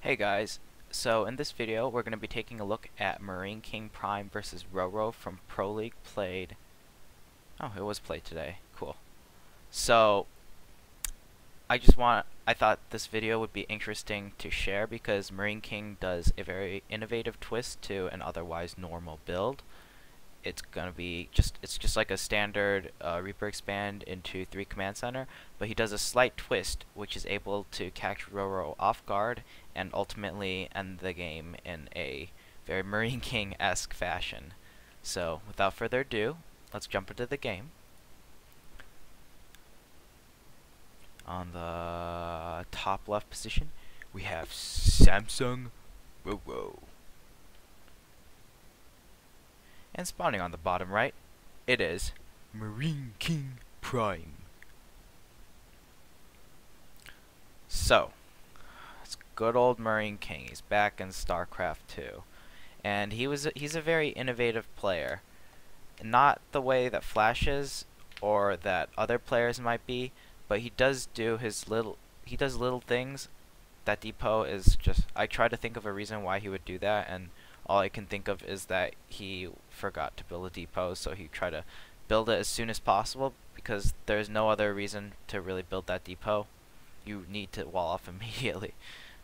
Hey guys, so in this video we're going to be taking a look at Marine King Prime versus Roro from Pro League played. Oh, it was played today. Cool. So I thought this video would be interesting to share because Marine King does a very innovative twist to an otherwise normal build. It's just like a standard Reaper expand into 3 command center, but he does a slight twist which is able to catch Roro off guard and ultimately end the game in a very Marine King-esque fashion. So without further ado, let's jump into the game. On the top left position, we have Samsung Roro. And spawning on the bottom right, it is Marine King Prime. So, it's good old Marine King. He's back in StarCraft 2. And he's a very innovative player. Not the way that Flash is or that other players might be, but he does little things that Depot is just. I try to think of a reason why he would do that, and all I can think of is that he forgot to build a depot, so he tried to build it as soon as possible because there's no other reason to really build that depot. You need to wall off immediately.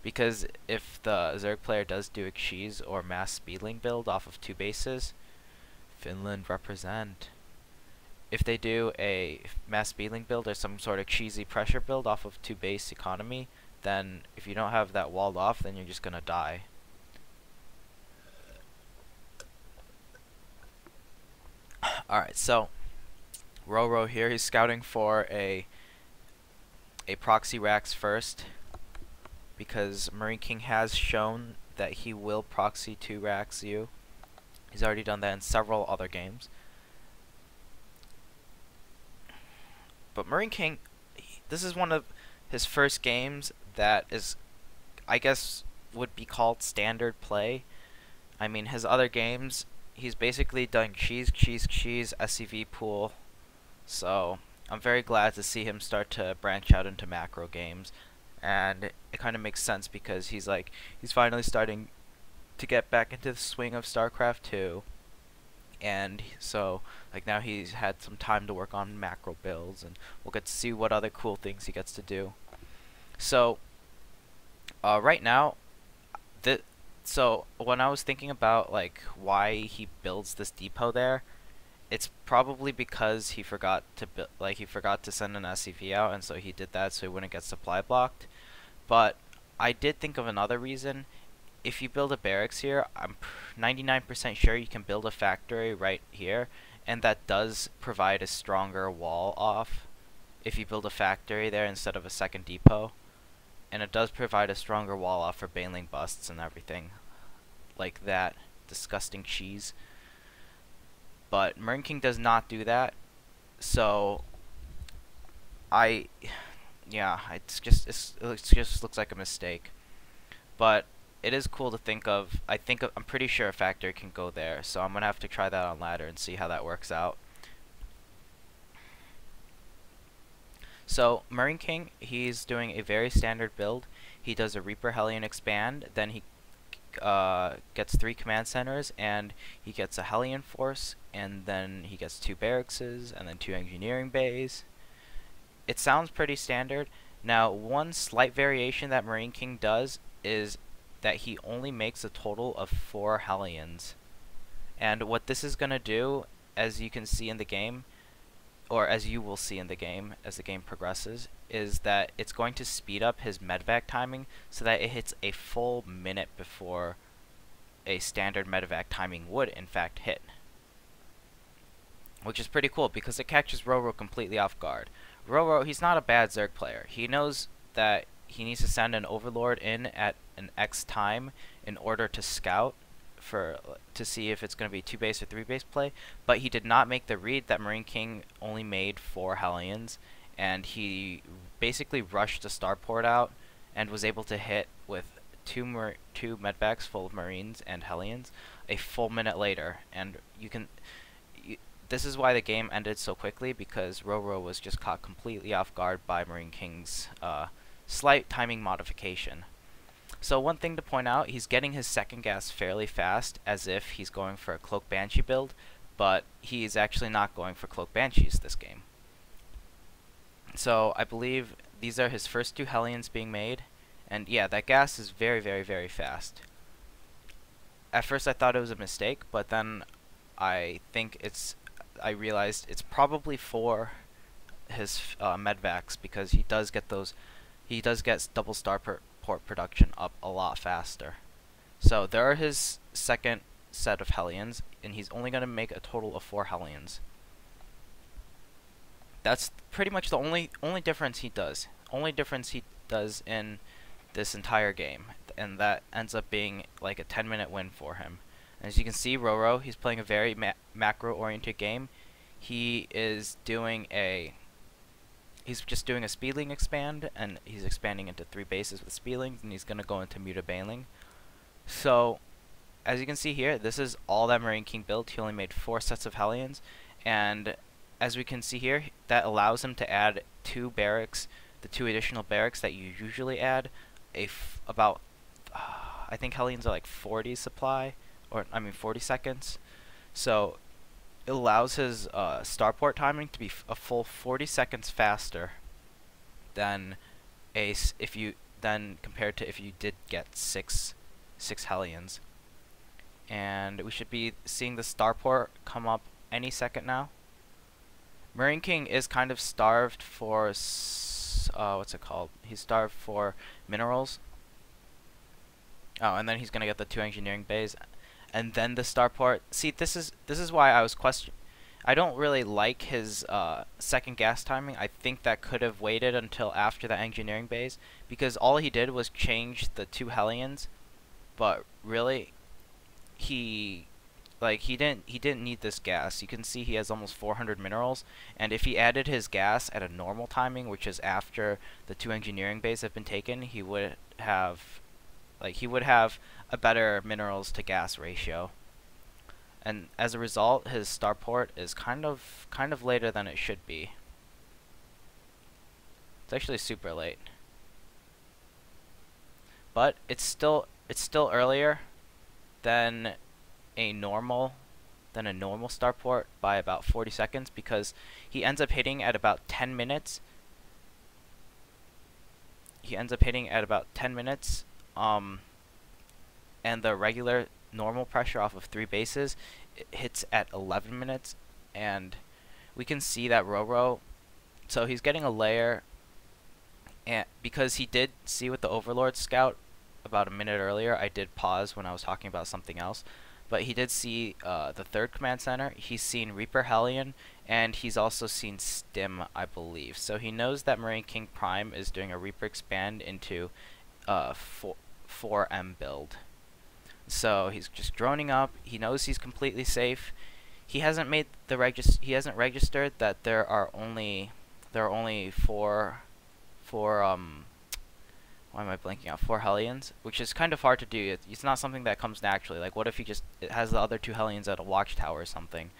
Because if the Zerg player does do a cheese or mass speedling build off of 2 bases, Finland represent. If they do a mass speedling build or some sort of cheesy pressure build off of 2 base economy, then if you don't have that walled off, then you're just gonna die. Alright, so Roro here, he's scouting for a proxy Rax first because Marine King has shown that he will proxy 2 Rax you. He's already done that in several other games. But Marine King, this is one of his first games that is, I guess, would be called standard play. I mean, his other games, he's basically done cheese, SCV pool. So I'm very glad to see him start to branch out into macro games, and it kind of makes sense because he's finally starting to get back into the swing of StarCraft 2, and so now he's had some time to work on macro builds, and we'll get to see what other cool things he gets to do. So right now, so when I was thinking about why he builds this depot there, it's probably because he forgot to send an SCV out, and so he did that so he wouldn't get supply blocked. But I did think of another reason. If you build a barracks here, I'm 99% sure you can build a factory right here, and that does provide a stronger wall off if you build a factory there instead of a second depot. And it does provide a stronger wall off for baneling busts and everything like that. Disgusting cheese. But Marine King does not do that, so it just looks like a mistake. But it is cool to think of. I'm pretty sure a factory can go there, so I'm gonna have to try that on ladder and see how that works out. So Marine King, he's doing a very standard build. He does a Reaper Hellion expand, then he gets 3 command centers, and he gets a Hellion force, and then he gets 2 barracks, and then 2 engineering bays. It sounds pretty standard. Now, one slight variation that Marine King does is that he only makes a total of 4 Hellions. And what this is going to do, as you can see in the game, or as you will see in the game as the game progresses, is that it's going to speed up his medvac timing so that it hits a full minute before a standard medvac timing would in fact hit. Which is pretty cool because it catches Roro completely off guard. Roro, he's not a bad Zerg player. He knows that he needs to send an Overlord in at an X time in order to scout to see if it's going to be 2 base or 3 base play, but he did not make the read that Marine King only made 4 Hellions, and he basically rushed the starport out and was able to hit with two medvacs full of Marines and Hellions a full minute later. And this is why the game ended so quickly, because Roro was just caught completely off guard by Marine King's slight timing modification. So one thing to point out, he's getting his second gas fairly fast, as if he's going for a Cloak Banshee build, but he's actually not going for Cloak Banshees this game. So I believe these are his first 2 Hellions being made, and yeah, that gas is very, very, very fast. At first I thought it was a mistake, but then I realized it's probably for his medvacs, because he does get double starport production up a lot faster. So there are his second set of Hellions, and he's only going to make a total of 4 Hellions. That's pretty much the only difference he does. Only difference he does in this entire game, and that ends up being like a 10-minute win for him. And as you can see, Roro, he's playing a very macro-oriented game. He's just doing a speedling expand, and he's expanding into 3 bases with speedlings, and he's going to go into mutabailing. So, as you can see here, this is all that Marine King built. He only made 4 sets of Hellions, and as we can see here, that allows him to add 2 barracks, the 2 additional barracks that you usually add, about, I think Hellions are like 40 supply, or I mean 40 seconds. So it allows his starport timing to be a full 40 seconds faster than compared to if you did get 6 Hellions. And we should be seeing the starport come up any second now. Marine King is kind of starved for what's it called? He's starved for minerals. Oh, and then he's gonna get the 2 engineering bays, and then the starport. See, this is why I was questioning. I don't really like his second gas timing. I think that could have waited until after the engineering bays, because all he did was change the 2 Hellions, but really, he didn't need this gas. You can see he has almost 400 minerals, and if he added his gas at a normal timing, which is after the 2 engineering bays have been taken, he would have a better minerals to gas ratio. And as a result, his starport is kind of later than it should be. It's actually super late, but it's still earlier than a normal starport by about 40 seconds, because he ends up hitting at about 10 minutes. And the regular normal pressure off of 3 bases hits at 11 minutes, and we can see that Roro, so he's getting a layer, and because he did see with the Overlord Scout about a minute earlier, I did pause when I was talking about something else, but he did see the 3rd command center. He's seen Reaper Hellion, and he's also seen Stim, I believe. So he knows that Marine King Prime is doing a Reaper expand into 4M build. So he's just droning up. He knows he's completely safe. He hasn't made the he hasn't registered that there are only 4 why am I blanking out? 4 Hellions, which is kind of hard to do. It's not something that comes naturally. Like, what if it has the other 2 Hellions at a watchtower or something?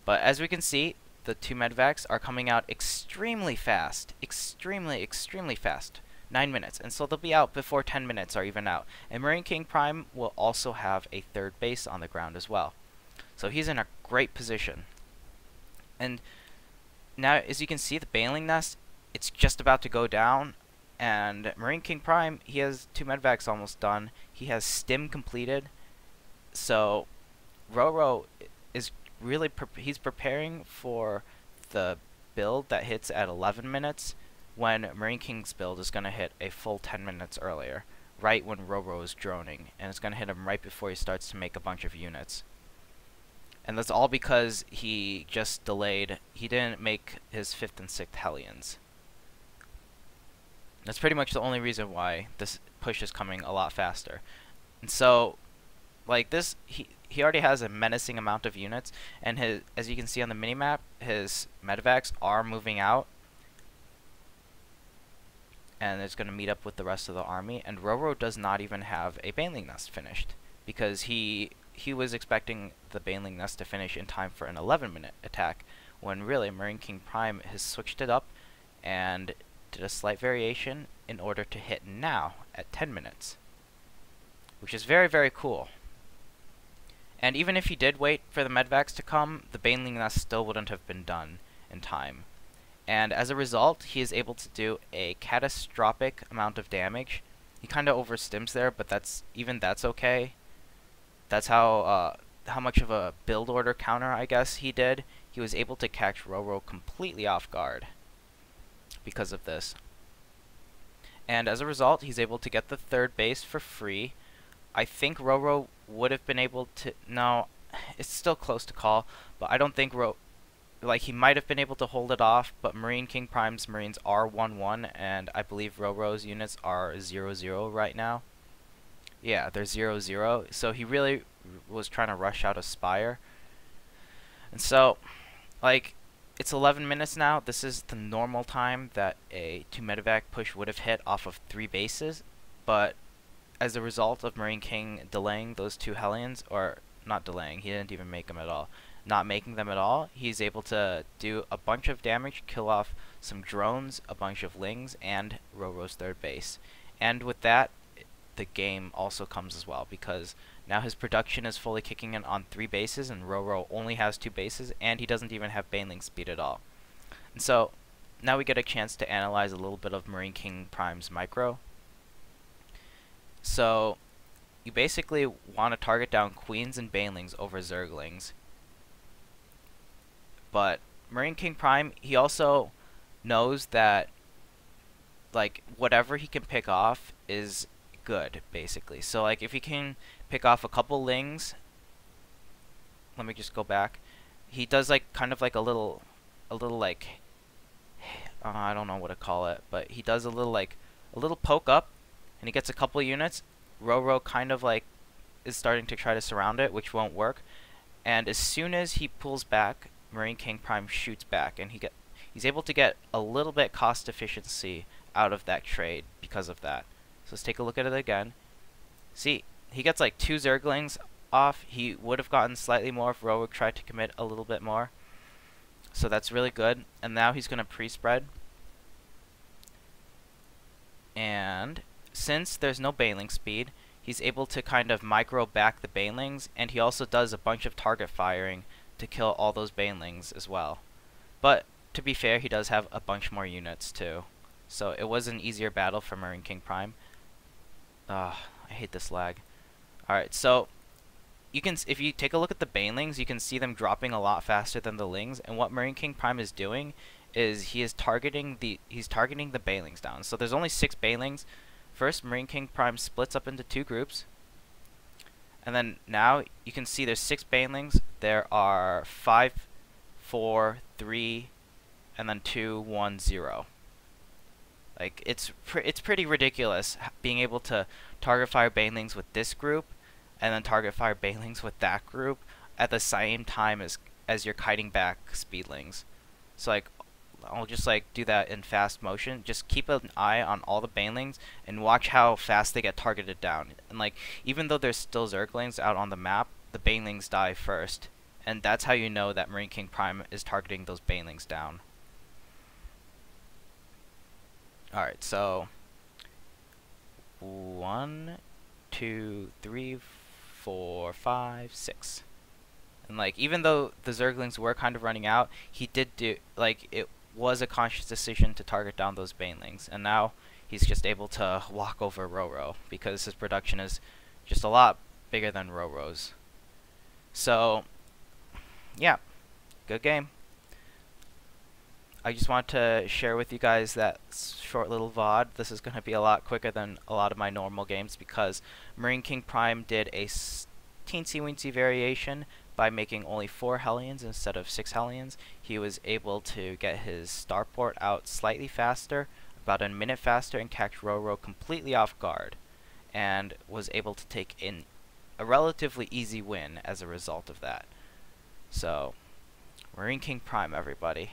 But as we can see, the 2 medvacs are coming out extremely fast. Extremely fast. 9 minutes. And so they'll be out before 10 minutes are even out. And Marine King Prime will also have a 3rd base on the ground as well. So he's in a great position. And now, as you can see, the Baneling Nest, it's just about to go down. And Marine King Prime, he has 2 medvacs almost done. He has Stim completed. So Roro is really he's preparing for the build that hits at 11 minutes, when Marine King's build is going to hit a full 10 minutes earlier, right when Roro is droning, and it's going to hit him right before he starts to make a bunch of units. And that's all because he just delayed. He didn't make his 5th and 6th Hellions. That's pretty much the only reason why this push is coming a lot faster. And so, like this, he already has a menacing amount of units, and as you can see on the minimap, his medvacs are moving out, and it's going to meet up with the rest of the army. And Roro does not even have a Baneling Nest finished, because he was expecting the Baneling Nest to finish in time for an 11-minute attack, when really Marine King Prime has switched it up, and did a slight variation in order to hit now at 10 minutes, which is very, very cool. And even if he did wait for the medvacs to come, the baneling nest still wouldn't have been done in time. And as a result, he is able to do a catastrophic amount of damage. He kind of overstims there, but that's okay. That's how much of a build order counter, I guess, he did. He was able to catch Roro completely off guard because of this. And as a result, he's able to get the third base for free. I think Roro would have been able to... No, it's still close to call, but I don't think he might have been able to hold it off, but Marine King Prime's Marines are 1-1, and I believe Roro's units are 0-0 right now. Yeah, they're 0-0, so he really was trying to rush out a Spire. And so, like, it's 11 minutes now. This is the normal time that a 2 medevac push would have hit off of 3 bases, but as a result of Marine King delaying those 2 hellions, or not delaying, he didn't even make them at all, not making them at all, he's able to do a bunch of damage, kill off some drones, a bunch of lings, and Roro's third base. And with that, the game also comes as well, because now his production is fully kicking in on 3 bases, and Roro only has 2 bases, and he doesn't even have baneling speed at all. And so, now we get a chance to analyze a little bit of Marine King Prime's micro. So, you basically want to target down queens and banelings over zerglings. But Marine King Prime, he also knows that, like, whatever he can pick off is good, basically. So, like, if he can pick off a couple lings, let me just go back. He does, like, kind of like a little like, I don't know what to call it, but he does a little poke up, and he gets a couple units. Roro kind of, like, is starting to try to surround it, which won't work. And as soon as he pulls back, Marine King Prime shoots back, and he's able to get a little bit cost efficiency out of that trade because of that. So let's take a look at it again. See, he gets like 2 zerglings off. He would have gotten slightly more if Roro tried to commit a little bit more. So that's really good. And now he's going to pre-spread. And since there's no baneling speed, he's able to kind of micro back the banelings, and he also does a bunch of target firing to kill all those banelings as well. But to be fair, he does have a bunch more units too. So it was an easier battle for Marine King Prime. I hate this lag. Alright, so you can, if you take a look at the banelings, you can see them dropping a lot faster than the lings, and what Marine King Prime is doing is he's targeting the banelings down. So there's only 6 banelings. First, Marine King Prime splits up into 2 groups. And then now you can see there's 6 banelings. There are 5, 4, 3, and then 2, 1, 0. Like, it's pretty ridiculous being able to target fire banelings with this group, and then target fire banelings with that group at the same time as you're kiting back speedlings. So, like, I'll just, like, do that in fast motion. Just keep an eye on all the banelings and watch how fast they get targeted down. And, like, even though there's still zerglings out on the map, the banelings die first. And that's how you know that Marine King Prime is targeting those banelings down. Alright, so 1, 2, 3, 4, 5, 6. And, like, even though the zerglings were kind of running out, he did do, like, it was a conscious decision to target down those banelings, and now he's just able to walk over Roro because his production is just a lot bigger than Roro's. So, yeah, good game. I just want to share with you guys that short little VOD. This is going to be a lot quicker than a lot of my normal games because Marine King Prime did a teensy-weensy variation by making only 4 hellions instead of 6 hellions. He was able to get his starport out slightly faster, about a minute faster, and catch Roro completely off guard, and was able to take in a relatively easy win as a result of that. So, Marine King Prime, everybody.